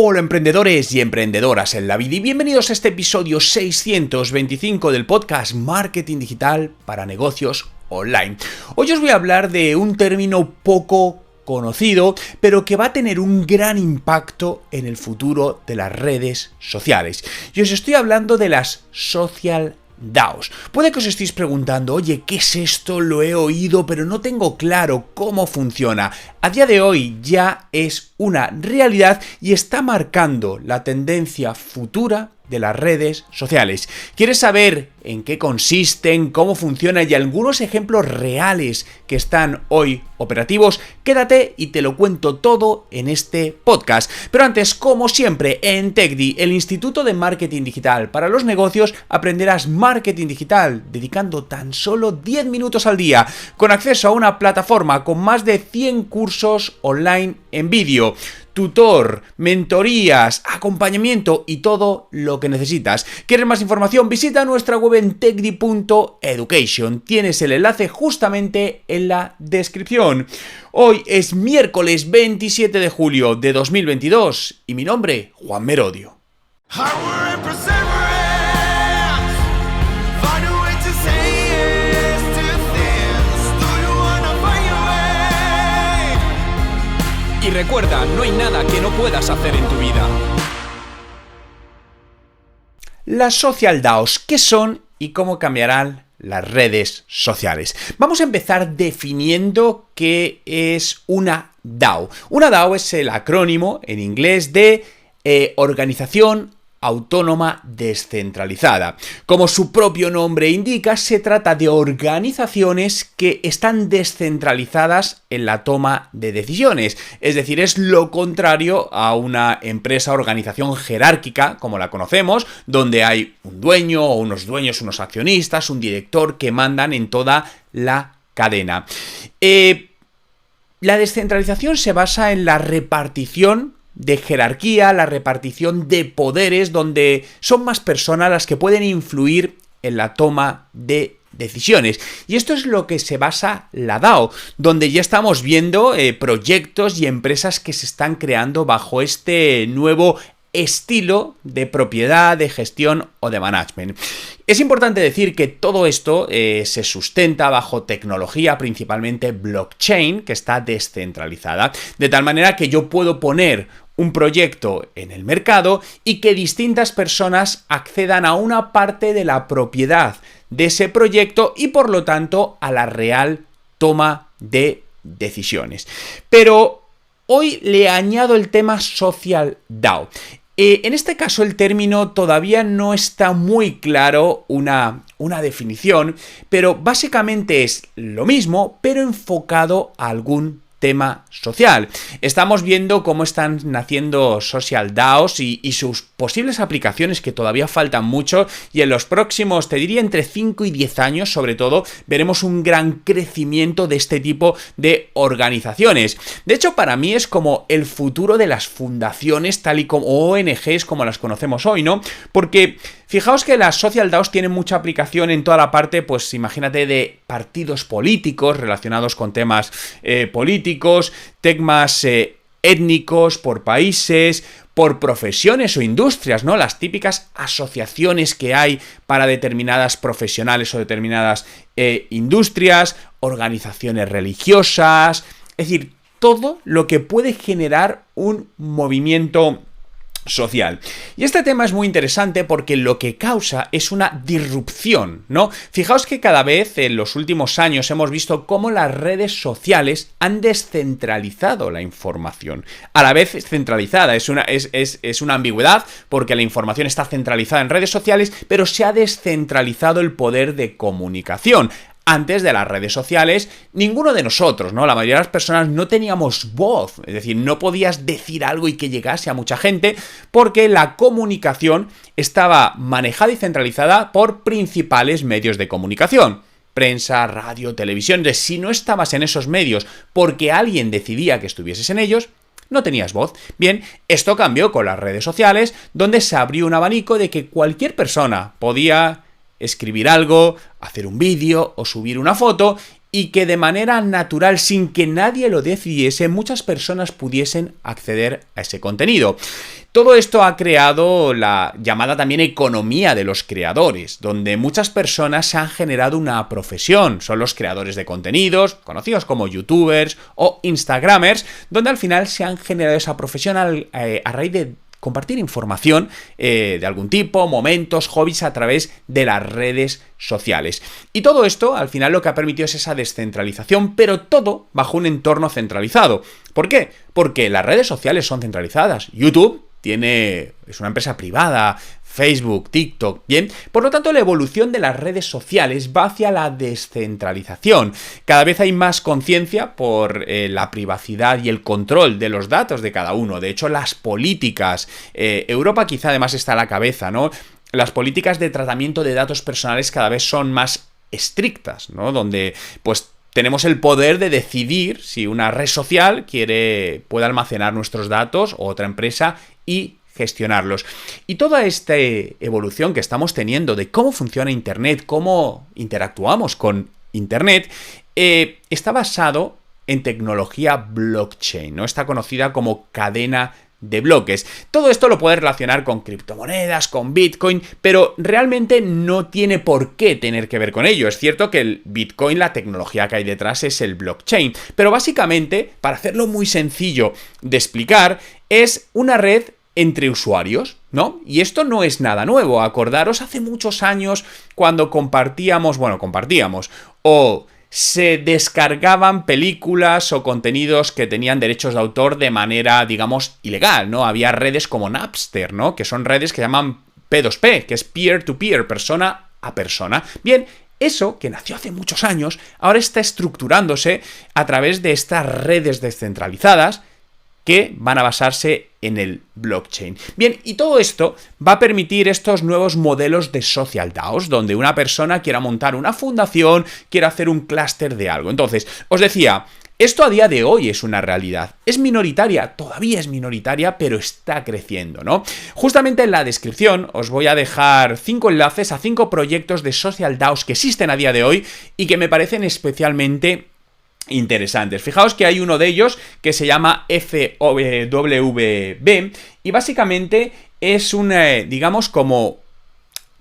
Hola emprendedores y emprendedoras en la vida y bienvenidos a este episodio 625 del podcast Marketing Digital para Negocios Online. Hoy os voy a hablar de un término poco conocido, pero que va a tener un gran impacto en el futuro de las redes sociales. Y os estoy hablando de las Social DAOs. Puede que os estéis preguntando, oye, ¿qué es esto? Lo he oído, pero no tengo claro cómo funciona. A día de hoy ya es una realidad y está marcando la tendencia futura de las redes sociales. ¿Quieres saber en qué consisten, cómo funciona y algunos ejemplos reales que están hoy operativos? Quédate y te lo cuento todo en este podcast. Pero antes, como siempre, en TechDi, el Instituto de Marketing Digital para los Negocios, aprenderás marketing digital dedicando tan solo 10 minutos al día, con acceso a una plataforma con más de 100 cursos online en vídeo, tutor, mentorías, acompañamiento y todo lo que necesitas. ¿Quieres más información? Visita nuestra web en techdi.education. Tienes el enlace justamente en la descripción. Hoy es miércoles 27 de julio de 2022 y mi nombre, Juan Merodio. Y recuerda, no hay nada que no puedas hacer en tu vida. Las Social DAOs, ¿qué son y cómo cambiarán las redes sociales? Vamos a empezar definiendo qué es una DAO. Una DAO es el acrónimo en inglés de Organización Autónoma Descentralizada. Como su propio nombre indica, se trata de organizaciones que están descentralizadas en la toma de decisiones. Es decir, es lo contrario a una empresa, organización jerárquica, como la conocemos, donde hay un dueño o unos dueños, unos accionistas, un director que mandan en toda la cadena. La descentralización se basa en la repartición de jerarquía, la repartición de poderes, donde son más personas las que pueden influir en la toma de decisiones. Y esto es lo que se basa la DAO, donde ya estamos viendo proyectos y empresas que se están creando bajo este nuevo estilo de propiedad, de gestión o de management. Es importante decir que todo esto se sustenta bajo tecnología, principalmente blockchain, que está descentralizada, de tal manera que yo puedo poner un proyecto en el mercado y que distintas personas accedan a una parte de la propiedad de ese proyecto y por lo tanto a la real toma de decisiones. Pero hoy le añado el tema Social DAO. En este caso el término todavía no está muy claro una definición, pero básicamente es lo mismo, pero enfocado a algún tema social. Estamos viendo cómo están naciendo Social DAOs y sus posibles aplicaciones, que todavía faltan mucho, y en los próximos, te diría entre 5 y 10 años sobre todo, veremos un gran crecimiento de este tipo de organizaciones. De hecho, para mí es como el futuro de las fundaciones, tal y como ONGs como las conocemos hoy, ¿no? Porque fijaos que las Social DAOs tienen mucha aplicación en toda la parte, pues imagínate, de partidos políticos relacionados con temas políticos, temas étnicos, por países, por profesiones o industrias, ¿no? Las típicas asociaciones que hay para determinadas profesionales o determinadas industrias, organizaciones religiosas, es decir, todo lo que puede generar un movimiento social. Y este tema es muy interesante porque lo que causa es una disrupción, ¿no? Fijaos que cada vez en los últimos años hemos visto cómo las redes sociales han descentralizado la información. A la vez centralizada, es una ambigüedad porque la información está centralizada en redes sociales, pero se ha descentralizado el poder de comunicación. Antes de las redes sociales, ninguno de nosotros, ¿no? La mayoría de las personas no teníamos voz, es decir, no podías decir algo y que llegase a mucha gente porque la comunicación estaba manejada y centralizada por principales medios de comunicación. Prensa, radio, televisión. Entonces, si no estabas en esos medios porque alguien decidía que estuvieses en ellos, no tenías voz. Bien, esto cambió con las redes sociales, donde se abrió un abanico de que cualquier persona podía escribir algo, hacer un vídeo o subir una foto y que de manera natural, sin que nadie lo decidiese, muchas personas pudiesen acceder a ese contenido. Todo esto ha creado la llamada también economía de los creadores, donde muchas personas se han generado una profesión. Son los creadores de contenidos, conocidos como youtubers o instagramers, donde al final se han generado esa profesión a raíz de compartir información de algún tipo, momentos, hobbies a través de las redes sociales. Y todo esto, al final, lo que ha permitido es esa descentralización, pero todo bajo un entorno centralizado. ¿Por qué? Porque las redes sociales son centralizadas. YouTube es una empresa privada, Facebook, TikTok, ¿bien? Por lo tanto, la evolución de las redes sociales va hacia la descentralización. Cada vez hay más conciencia por la privacidad y el control de los datos de cada uno. De hecho, las políticas, Europa quizá además está a la cabeza, ¿no? Las políticas de tratamiento de datos personales cada vez son más estrictas, ¿no? Donde, pues, tenemos el poder de decidir si una red social puede almacenar nuestros datos o otra empresa y gestionarlos. Y toda esta evolución que estamos teniendo de cómo funciona Internet, cómo interactuamos con Internet, está basado en tecnología blockchain, ¿no? Está conocida como cadena de bloques. Todo esto lo puedes relacionar con criptomonedas, con Bitcoin, pero realmente no tiene por qué tener que ver con ello. Es cierto que el Bitcoin, la tecnología que hay detrás es el blockchain, pero básicamente, para hacerlo muy sencillo de explicar, es una red entre usuarios, ¿no? Y esto no es nada nuevo. Acordaros hace muchos años cuando compartíamos o se descargaban películas o contenidos que tenían derechos de autor de manera, digamos, ilegal, ¿no? Había redes como Napster, ¿no? Que son redes que llaman P2P, que es peer-to-peer, persona a persona. Bien, eso, que nació hace muchos años, ahora está estructurándose a través de estas redes descentralizadas que van a basarse en el blockchain. Bien, y todo esto va a permitir estos nuevos modelos de social DAOs, donde una persona quiera montar una fundación, quiera hacer un clúster de algo. Entonces, os decía, esto a día de hoy es una realidad. Es minoritaria, todavía es minoritaria, pero está creciendo, ¿no? Justamente en la descripción os voy a dejar 5 enlaces a 5 proyectos de social DAOs que existen a día de hoy y que me parecen especialmente interesantes. Fijaos que hay uno de ellos que se llama FWB y básicamente es digamos como,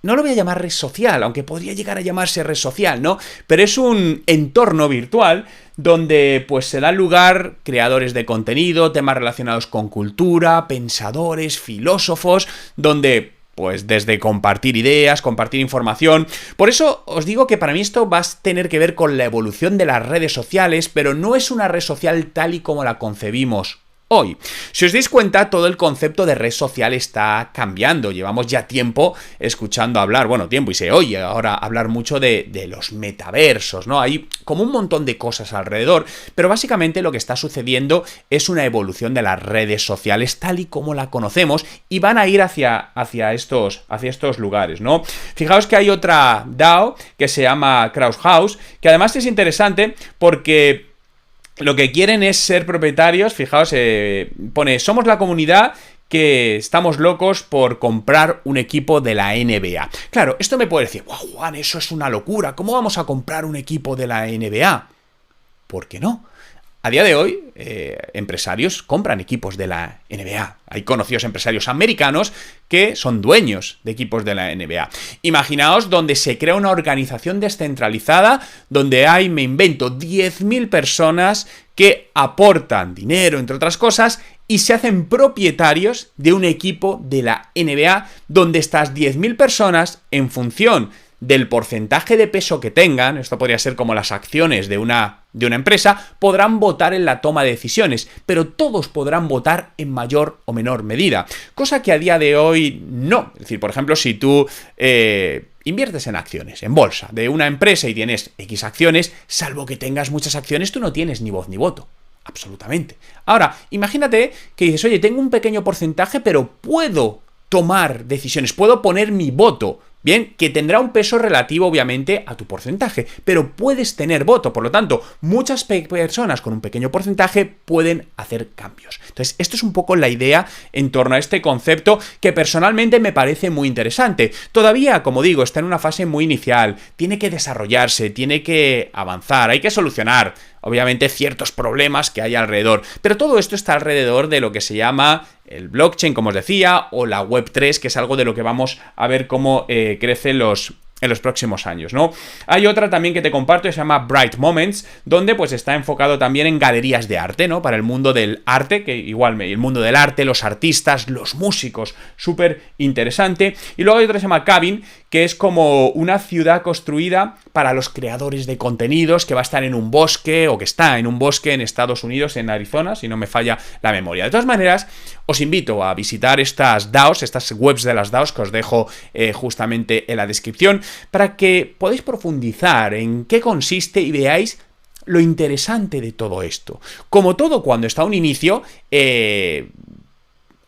no lo voy a llamar red social, aunque podría llegar a llamarse red social, ¿no? Pero es un entorno virtual donde pues se dan lugar creadores de contenido, temas relacionados con cultura, pensadores, filósofos, donde pues desde compartir ideas, compartir información. Por eso os digo que para mí esto va a tener que ver con la evolución de las redes sociales, pero no es una red social tal y como la concebimos hoy. Si os dais cuenta, todo el concepto de red social está cambiando. Llevamos ya tiempo escuchando hablar, y se oye ahora hablar mucho de los metaversos, ¿no? Hay como un montón de cosas alrededor, pero básicamente lo que está sucediendo es una evolución de las redes sociales tal y como la conocemos y van a ir hacia estos lugares, ¿no? Fijaos que hay otra DAO que se llama Crowdhouse, que además es interesante porque lo que quieren es ser propietarios. Fijaos, pone, somos la comunidad que estamos locos por comprar un equipo de la NBA. Claro, esto me puede decir, wow, Juan, eso es una locura, ¿cómo vamos a comprar un equipo de la NBA? ¿Por qué no? A día de hoy, empresarios compran equipos de la NBA. Hay conocidos empresarios americanos que son dueños de equipos de la NBA. Imaginaos donde se crea una organización descentralizada, donde hay, me invento, 10.000 personas que aportan dinero, entre otras cosas, y se hacen propietarios de un equipo de la NBA, donde estas 10.000 personas, en función del porcentaje de peso que tengan, esto podría ser como las acciones de una empresa, podrán votar en la toma de decisiones, pero todos podrán votar en mayor o menor medida, cosa que a día de hoy no. Es decir, por ejemplo, si tú inviertes en acciones, en bolsa, de una empresa y tienes X acciones, salvo que tengas muchas acciones, tú no tienes ni voz ni voto. Absolutamente. Ahora, imagínate que dices, oye, tengo un pequeño porcentaje, pero puedo tomar decisiones, puedo poner mi voto. Bien, que tendrá un peso relativo obviamente a tu porcentaje, pero puedes tener voto, por lo tanto, muchas personas con un pequeño porcentaje pueden hacer cambios. Entonces, esto es un poco la idea en torno a este concepto que personalmente me parece muy interesante. Todavía, como digo, está en una fase muy inicial, tiene que desarrollarse, tiene que avanzar, hay que solucionar obviamente, ciertos problemas que hay alrededor. Pero todo esto está alrededor de lo que se llama el blockchain, como os decía, o la Web3, que es algo de lo que vamos a ver cómo crece en los próximos años, ¿no? Hay otra también que te comparto que se llama Bright Moments, donde pues está enfocado también en galerías de arte, ¿no? Para el mundo del arte, que igual el mundo del arte, los artistas, los músicos, súper interesante. Y luego hay otra que se llama Cabin, que es como una ciudad construida para los creadores de contenidos, que va a estar en un bosque, o que está en un bosque en Estados Unidos, en Arizona, si no me falla la memoria. De todas maneras, os invito a visitar estas DAOs, estas webs de las DAOs, que os dejo justamente en la descripción, para que podáis profundizar en qué consiste y veáis lo interesante de todo esto. Como todo cuando está a un inicio,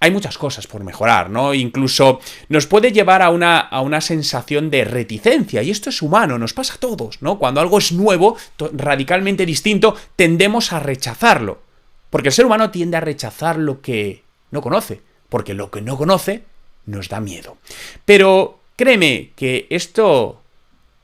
hay muchas cosas por mejorar, ¿no? Incluso nos puede llevar a una sensación de reticencia, y esto es humano, nos pasa a todos, ¿no? Cuando algo es nuevo, radicalmente distinto, tendemos a rechazarlo, porque el ser humano tiende a rechazar lo que no conoce, porque lo que no conoce nos da miedo. Pero créeme que esto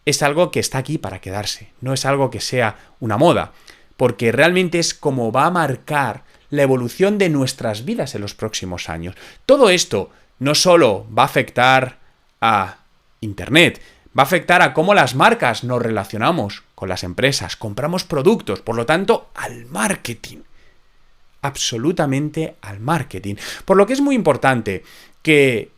es algo que está aquí para quedarse, no es algo que sea una moda, porque realmente es como va a marcar la evolución de nuestras vidas en los próximos años. Todo esto no solo va a afectar a Internet, va a afectar a cómo las marcas nos relacionamos con las empresas, compramos productos, por lo tanto, al marketing. Absolutamente al marketing. Por lo que es muy importante que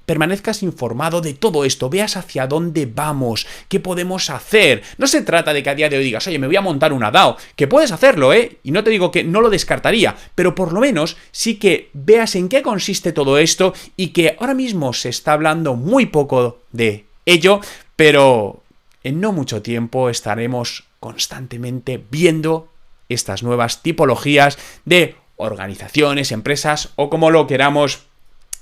permanezcas informado de todo esto, veas hacia dónde vamos, qué podemos hacer. No se trata de que a día de hoy digas, oye, me voy a montar una DAO, que puedes hacerlo, y no te digo que no lo descartaría, pero por lo menos sí que veas en qué consiste todo esto y que ahora mismo se está hablando muy poco de ello, pero en no mucho tiempo estaremos constantemente viendo estas nuevas tipologías de organizaciones, empresas o como lo queramos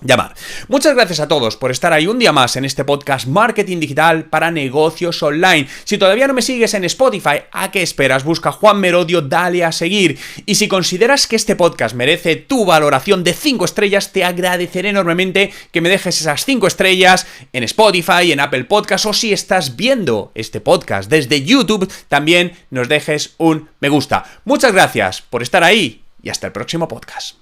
llamar. Muchas gracias a todos por estar ahí un día más en este podcast Marketing Digital para Negocios Online. Si todavía no me sigues en Spotify, ¿a qué esperas? Busca Juan Merodio, dale a seguir. Y si consideras que este podcast merece tu valoración de 5 estrellas, te agradeceré enormemente que me dejes esas 5 estrellas en Spotify, en Apple Podcasts, o si estás viendo este podcast desde YouTube, también nos dejes un me gusta. Muchas gracias por estar ahí y hasta el próximo podcast.